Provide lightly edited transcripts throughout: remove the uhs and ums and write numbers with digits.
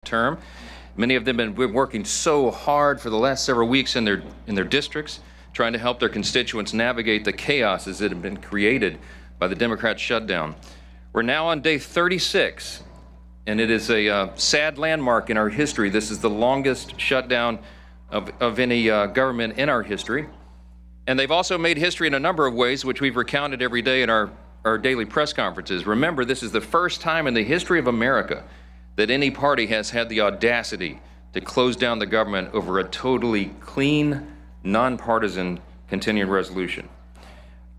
term. Many of them have been working so hard for the last several weeks in their districts, trying to help their constituents navigate the chaoses that have been created by the Democrat shutdown. We're now on day 36, and it is a sad landmark in our history. This is the longest shutdown of any government in our history. And they've also made history in a number of ways, which we've recounted every day in our daily press conferences. Remember, this is the first time in the history of America that any party has had the audacity to close down the government over a totally clean, nonpartisan continuing resolution.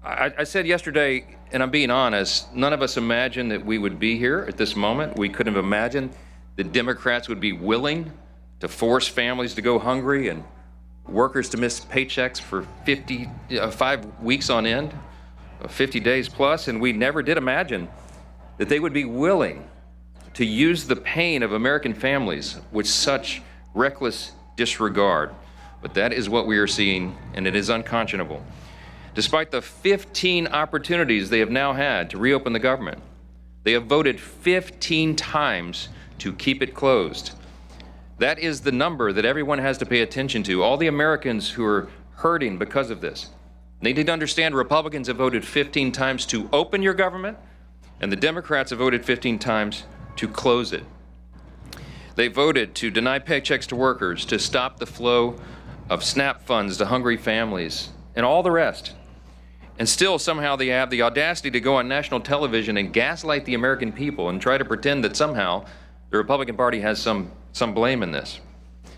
I said yesterday, and I'm being honest, none of us imagined that we would be here at this moment. We couldn't have imagined that Democrats would be willing to force families to go hungry and workers to miss paychecks for 5 weeks on end, 50 days plus, and we never did imagine that they would be willing to use the pain of American families with such reckless disregard. But that is what we are seeing, and it is unconscionable. Despite the 15 opportunities they have now had to reopen the government, they have voted 15 times to keep it closed. That is the number that everyone has to pay attention to. All the Americans who are hurting because of this. They need to understand Republicans have voted 15 times to open your government, and the Democrats have voted 15 times to close it. They voted to deny paychecks to workers, to stop the flow of SNAP funds to hungry families, and all the rest. And still, somehow, they have the audacity to go on national television and gaslight the American people and try to pretend that somehow the Republican Party has some blame in this.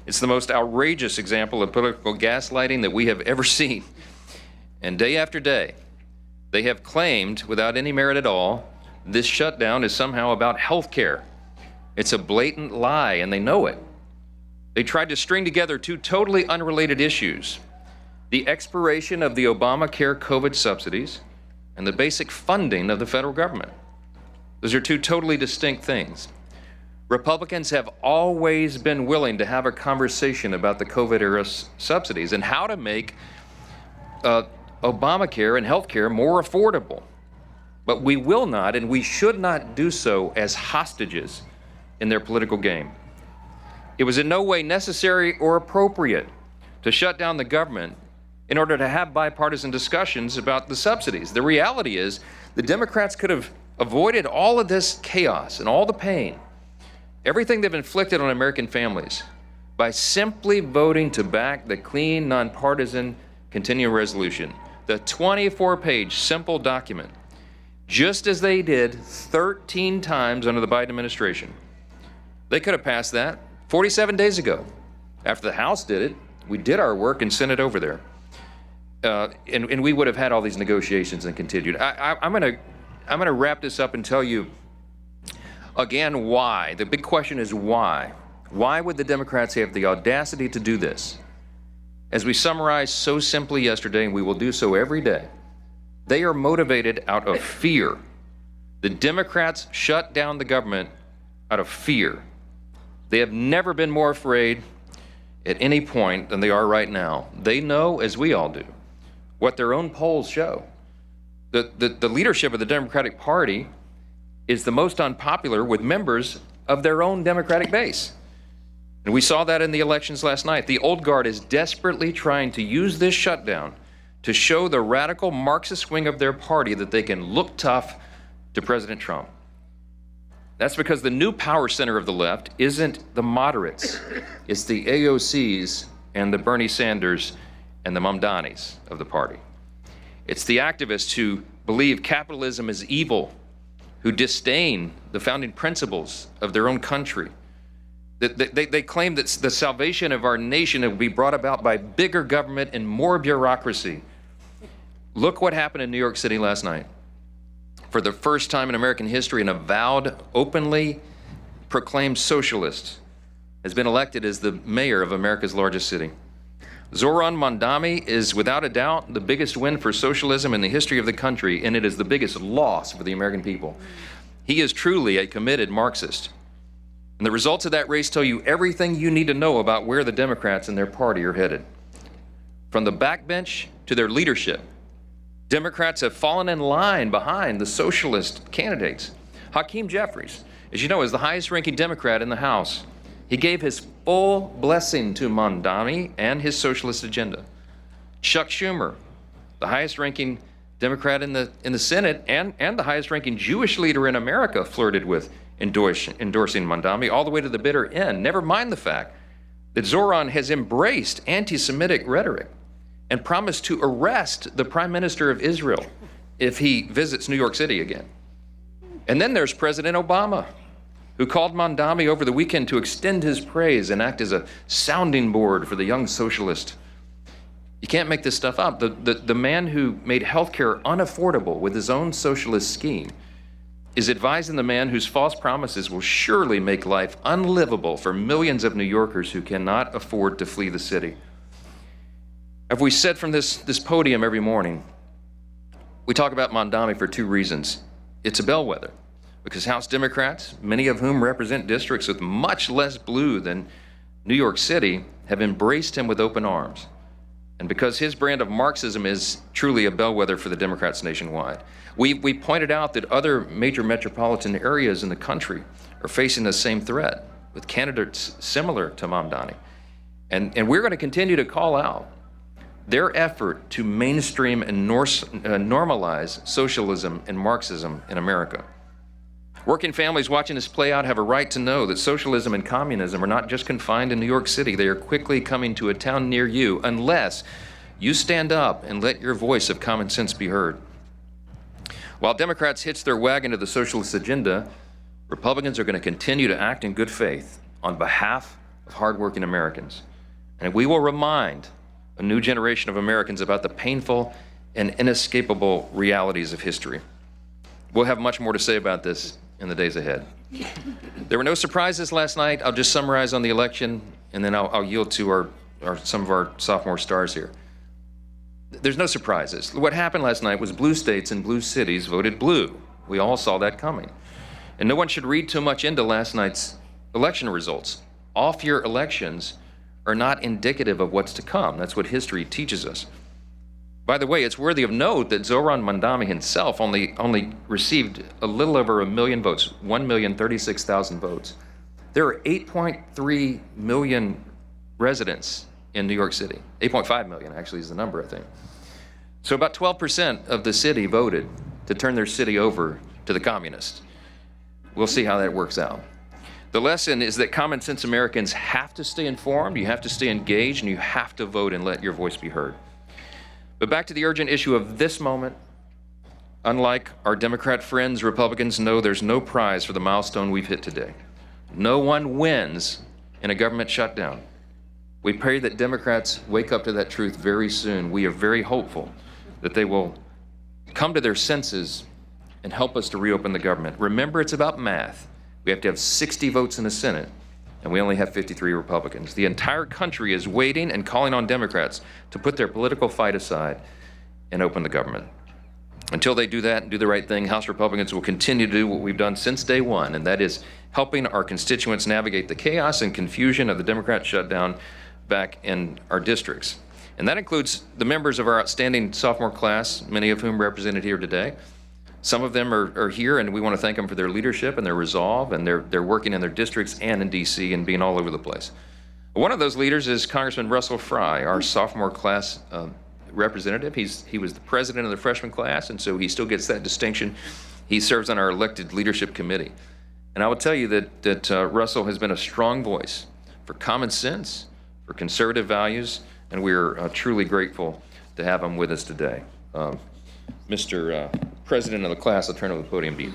It's the most outrageous example of political gaslighting that we have ever seen. And day after day, they have claimed, without any merit at all, this shutdown is somehow about health care. It's a blatant lie, and they know it. They tried to string together two totally unrelated issues: the expiration of the Obamacare COVID subsidies and the basic funding of the federal government. Those are two totally distinct things. Republicans have always been willing to have a conversation about the COVID-era subsidies and how to make Obamacare and health care more affordable. But we will not, and we should not do so as hostages in their political game. It was in no way necessary or appropriate to shut down the government in order to have bipartisan discussions about the subsidies. The reality is the Democrats could have avoided all of this chaos and all the pain, everything they've inflicted on American families, by simply voting to back the clean, nonpartisan continuing resolution, the 24-page simple document, just as they did 13 times under the Biden administration. They could have passed that 47 days ago. After the House did it, we did our work and sent it over there. And we would have had all these negotiations and continued. I'm gonna wrap this up and tell you again why. The big question is why. Why would the Democrats have the audacity to do this? As we summarized so simply yesterday, and we will do so every day, they are motivated out of fear. The Democrats shut down the government out of fear. They have never been more afraid at any point than they are right now. They know, as we all do, what their own polls show. The leadership of the Democratic Party is the most unpopular with members of their own Democratic base. And we saw that in the elections last night. The old guard is desperately trying to use this shutdown to show the radical Marxist wing of their party that they can look tough to President Trump. That's because the new power center of the left isn't the moderates. It's the AOCs and the Bernie Sanders and the Mamdanis of the party. It's the activists who believe capitalism is evil, who disdain the founding principles of their own country. They claim that the salvation of our nation will be brought about by bigger government and more bureaucracy. Look what happened in New York City last night. For the first time in American history, an avowed, openly proclaimed socialist has been elected as the mayor of America's largest city. Zoran Mondani is without a doubt the biggest win for socialism in the history of the country, and it is the biggest loss for the American people. He is truly a committed Marxist. And the results of that race tell you everything you need to know about where the Democrats and their party are headed. From the backbench to their leadership, Democrats have fallen in line behind the socialist candidates. Hakeem Jeffries, as you know, is the highest ranking Democrat in the House. He gave his full blessing to Mamdani and his socialist agenda. Chuck Schumer, the highest-ranking Democrat in the Senate and the highest-ranking Jewish leader in America, flirted with endorsing Mamdani all the way to the bitter end. Never mind the fact that Zoran has embraced anti-Semitic rhetoric and promised to arrest the Prime Minister of Israel if he visits New York City again. And then there's President Obama, who called Mamdani over the weekend to extend his praise and act as a sounding board for the young socialist. You can't make this stuff up. The man who made healthcare unaffordable with his own socialist scheme is advising the man whose false promises will surely make life unlivable for millions of New Yorkers who cannot afford to flee the city. As we said from this podium every morning, we talk about Mamdani for two reasons. It's a bellwether, because House Democrats, many of whom represent districts with much less blue than New York City, have embraced him with open arms. And because his brand of Marxism is truly a bellwether for the Democrats nationwide. We pointed out that other major metropolitan areas in the country are facing the same threat with candidates similar to Mamdani. And we're going to continue to call out their effort to mainstream and normalize socialism and Marxism in America. Working families watching this play out have a right to know that socialism and communism are not just confined in New York City. They are quickly coming to a town near you unless you stand up and let your voice of common sense be heard. While Democrats hitch their wagon to the socialist agenda, Republicans are going to continue to act in good faith on behalf of hardworking Americans. And we will remind a new generation of Americans about the painful and inescapable realities of history. We'll have much more to say about this in the days ahead. There were no surprises last night. I'll just summarize on the election, and then I'll yield to some of our sophomore stars here. There's no surprises. What happened last night was blue states and blue cities voted blue. We all saw that coming. And no one should read too much into last night's election results. Off-year elections are not indicative of what's to come. That's what history teaches us. By the way, it's worthy of note that Zoran Mamdani himself only received a little over 1 million votes, 1,036,000 votes. There are 8.3 million residents in New York City. 8.5 million actually is the number, I think. So about 12% of the city voted to turn their city over to the communists. We'll see how that works out. The lesson is that common sense Americans have to stay informed, you have to stay engaged, and you have to vote and let your voice be heard. But back to the urgent issue of this moment. Unlike our Democrat friends, Republicans know there's no prize for the milestone we've hit today. No one wins in a government shutdown. We pray that Democrats wake up to that truth very soon. We are very hopeful that they will come to their senses and help us to reopen the government. Remember, it's about math. We have to have 60 votes in the Senate, and we only have 53 Republicans. The entire country is waiting and calling on Democrats to put their political fight aside and open the government. Until they do that and do the right thing, House Republicans will continue to do what we've done since day one, and that is helping our constituents navigate the chaos and confusion of the Democrat shutdown back in our districts. And that includes the members of our outstanding sophomore class, many of whom represented here today. Some of them are here, and we want to thank them for their leadership and their resolve, and they're working in their districts and in D.C. and being all over the place. One of those leaders is Congressman Russell Fry, our sophomore class representative. He was the president of the freshman class, and so he still gets that distinction. He serves on our elected leadership committee. And I will tell you that Russell has been a strong voice for common sense, for conservative values, and we're truly grateful to have him with us today. Mr. President of the class, I'll turn over the podium to you.